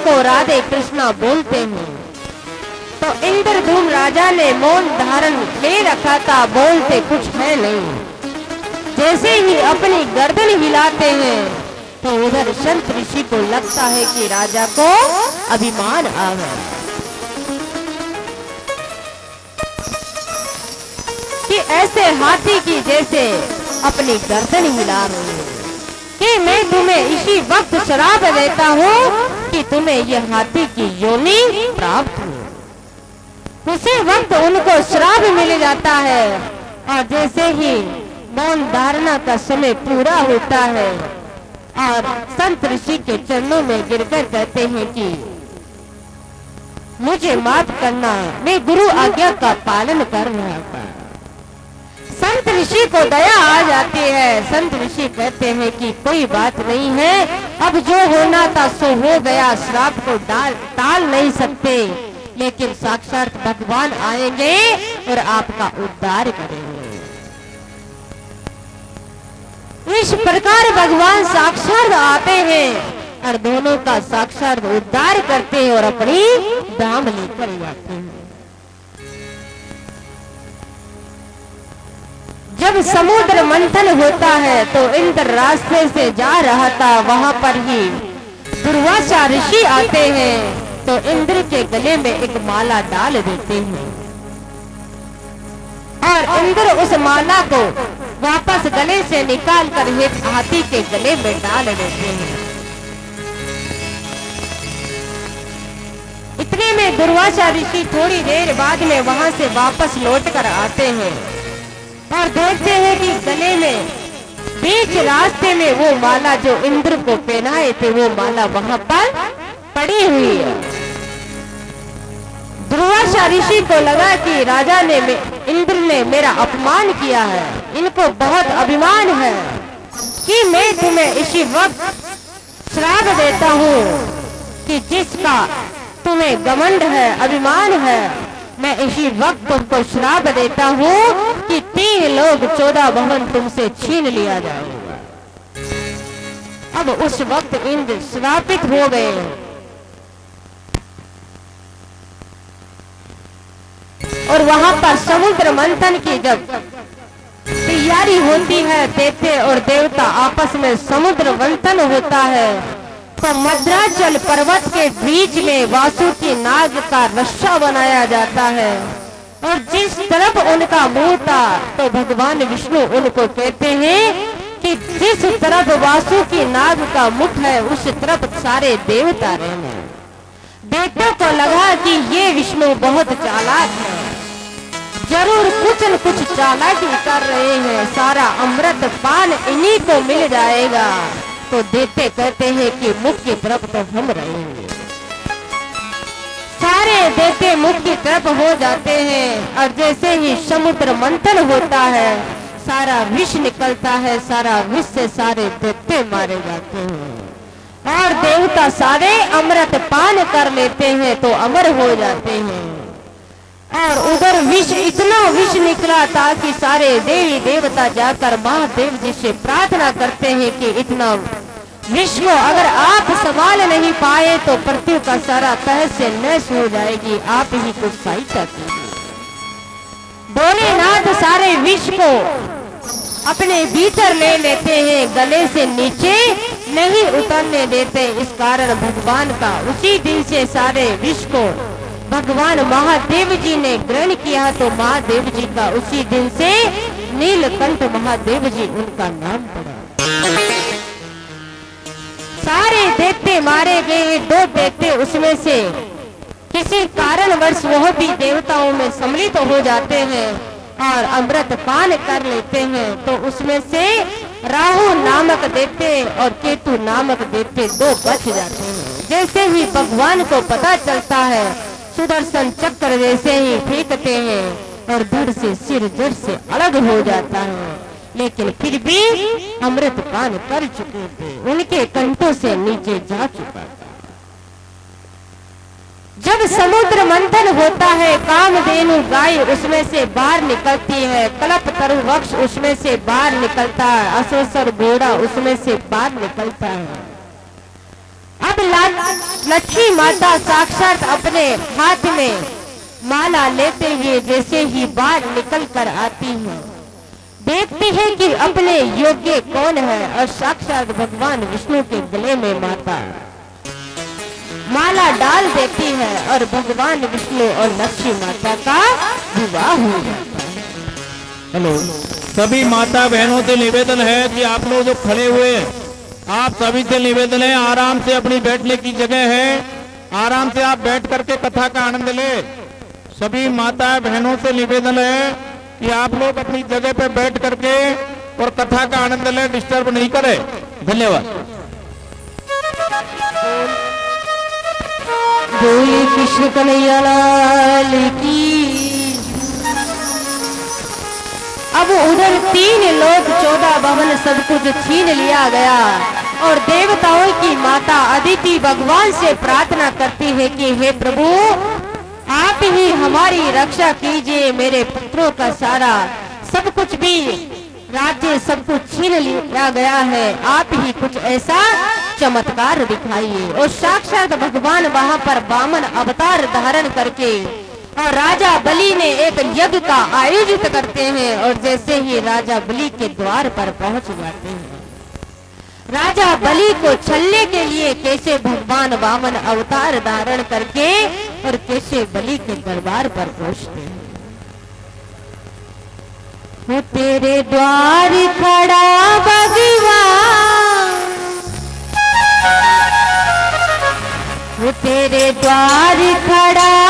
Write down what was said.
को राधे कृष्णा बोलते हैं। तो इंद्रधूम राजा ने मौन धारण ले रखा था, बोलते कुछ है नहीं। जैसे ही अपनी गर्दन हिलाते हैं तो उधर संत ऋषि को लगता है कि राजा को अभिमान आ गया कि ऐसे हाथी की जैसे अपनी गर्दन हिला रही है कि मैं तुम्हें इसी वक्त श्राप देता हूँ कि तुम्हें यह हाथी की योनि प्राप्त हो। उसी वक्त उनको श्राप मिल जाता है और जैसे ही मौन धारणा का समय पूरा होता है और संत ऋषि के चरणों में गिरकर कहते हैं कि मुझे माफ करना, मैं गुरु आज्ञा का पालन कर रहा था। संत ऋषि को दया आ जाती है। संत ऋषि कहते हैं कि कोई बात नहीं है, अब जो होना था सो हो गया, श्राप को टाल नहीं सकते, लेकिन साक्षात भगवान आएंगे और आपका उद्धार करेंगे। इस प्रकार भगवान साक्षात आते हैं और दोनों का साक्षात उद्धार करते हैं और अपनी धाम लेकर जाते हैं। जब समुद्र मंथन होता है तो इंद्र रास्ते से जा रहा था, वहां पर ही दुर्वासा ऋषि आते हैं तो इंद्र के गले में एक माला डाल देते हैं और इंद्र उस माला को वापस गले से निकाल कर हाथी के गले में डाल देते हैं। इतने में दुर्वासा ऋषि थोड़ी देर बाद में वहां से वापस लौट कर आते हैं और देखते हैं कि गले में बीच रास्ते में वो माला जो इंद्र को पहनाए थे वो माला वहां पर पड़ी हुई है। दुर्वासा ऋषि को लगा कि राजा ने इंद्र ने मेरा अपमान किया है, इनको बहुत अभिमान है कि मैं तुम्हें इसी वक्त श्राप देता हूँ कि जिसका तुम्हें घमंड है, अभिमान है, मैं इसी वक्त तुमको श्राप देता हूँ कि 3 लोग 14 भवन तुमसे छीन लिया जाएगा। अब उस वक्त इंद्र श्रापित हो गए और वहां पर समुद्र मंथन की जब तैयारी होती है, दैत्य और देवता आपस में समुद्र मंथन होता है तो मद्राचल पर्वत के बीच में वासुकी नाग का रस्सा बनाया जाता है और जिस तरफ उनका मुंह था तो भगवान विष्णु उनको कहते हैं कि जिस तरफ वासुकी नाग का मुख है उस तरफ सारे देवता रहने। दैत्यों को लगा कि ये विष्णु बहुत चालाक है, जरूर कुछ न कुछ चालाकी कर रहे हैं, सारा अमृत पान इन्हीं को मिल जाएगा। तो देते कहते हैं कि मुख की तरफ तो हम रहेंगे। सारे देते मुख की तरफ हो जाते हैं और जैसे ही समुद्र मंथन होता है सारा विष निकलता है, सारा विष से सारे देते मारे जाते हैं और देवता सारे अमृत पान कर लेते हैं तो अमर हो जाते हैं। और उधर विष, इतना विष निकला था कि सारे देवी देवता जाकर महादेव जी से प्रार्थना करते हैं कि इतना विष को अगर आप संभाल नहीं पाए तो पृथ्वी का सारा तहस नष्ट हो जाएगी, आप ही कुछ सहायता कीजिए। भोलेनाथ सारे विष को अपने भीतर ले लेते हैं, गले से नीचे नहीं उतरने देते। इस कारण भगवान का उसी दिन से सारे विष को भगवान महादेव जी ने ग्रहण किया तो महादेव जी का उसी दिन से नीलकंठ महादेव जी उनका नाम पड़ा। सारे दैत्य मारे गए, 2 दैत्य उसमें से किसी कारणवश वह भी देवताओं में सम्मिलित हो जाते हैं और अमृत पान कर लेते हैं। तो उसमें से राहु नामक दैत्य और केतु नामक दैत्य 2 बच जाते हैं। जैसे ही भगवान को पता चलता है सुदर्शन चक्र जैसे ही फेंकते हैं और धड़ से सिर जड़ से अलग हो जाता है, लेकिन फिर भी अमृत पान कर चुके थे, उनके कंठों से नीचे जा चुका था। जब समुद्र मंथन होता है कामधेनु गाय उसमें से बाहर निकलती है, कल्पतरु वृक्ष उसमें से बाहर निकलता है, अश्वेश्वर घोड़ा उसमें से बाहर निकलता है। अब लक्ष्मी माता साक्षात अपने हाथ में माला लेते हुए जैसे ही बाहर निकल कर आती है, देखती है कि अपने योग्य कौन है, और साक्षात भगवान विष्णु के गले में माता माला डाल देती है और भगवान विष्णु और लक्ष्मी माता का विवाह हो जाता है। हेलो, सभी माता बहनों से निवेदन है कि आप लोग जो खड़े हुए, आप सभी से निवेदन है, आराम से अपनी बैठने की जगह है, आराम से आप बैठ करके कथा का आनंद ले। सभी माता बहनों से निवेदन है कि आप लोग अपनी जगह पे बैठ करके और कथा का आनंद ले, डिस्टर्ब नहीं करे। धन्यवाद। बोले कृष्ण कन्हैया लाल की। अब उधर 3 लोक 14 भवन सब कुछ छीन लिया गया और देवताओं की माता अदिति भगवान से प्रार्थना करती है कि हे प्रभु, आप ही हमारी रक्षा कीजिए। मेरे पुत्रों का सारा सब कुछ भी राज्य सब कुछ छीन लिया गया है, आप ही कुछ ऐसा चमत्कार दिखाइए। और साक्षात भगवान वहां पर वामन अवतार धारण करके और राजा बलि ने एक यज्ञ का आयोजित करते हैं, और जैसे ही राजा बलि के द्वार पर पहुंच जाते हैं, राजा बलि को छलने के लिए कैसे भगवान वामन अवतार धारण करके और कैसे बलि के दरबार पर पहुंचते हैं। वो तेरे द्वार खड़ा भगवान, वो तेरे द्वार खड़ा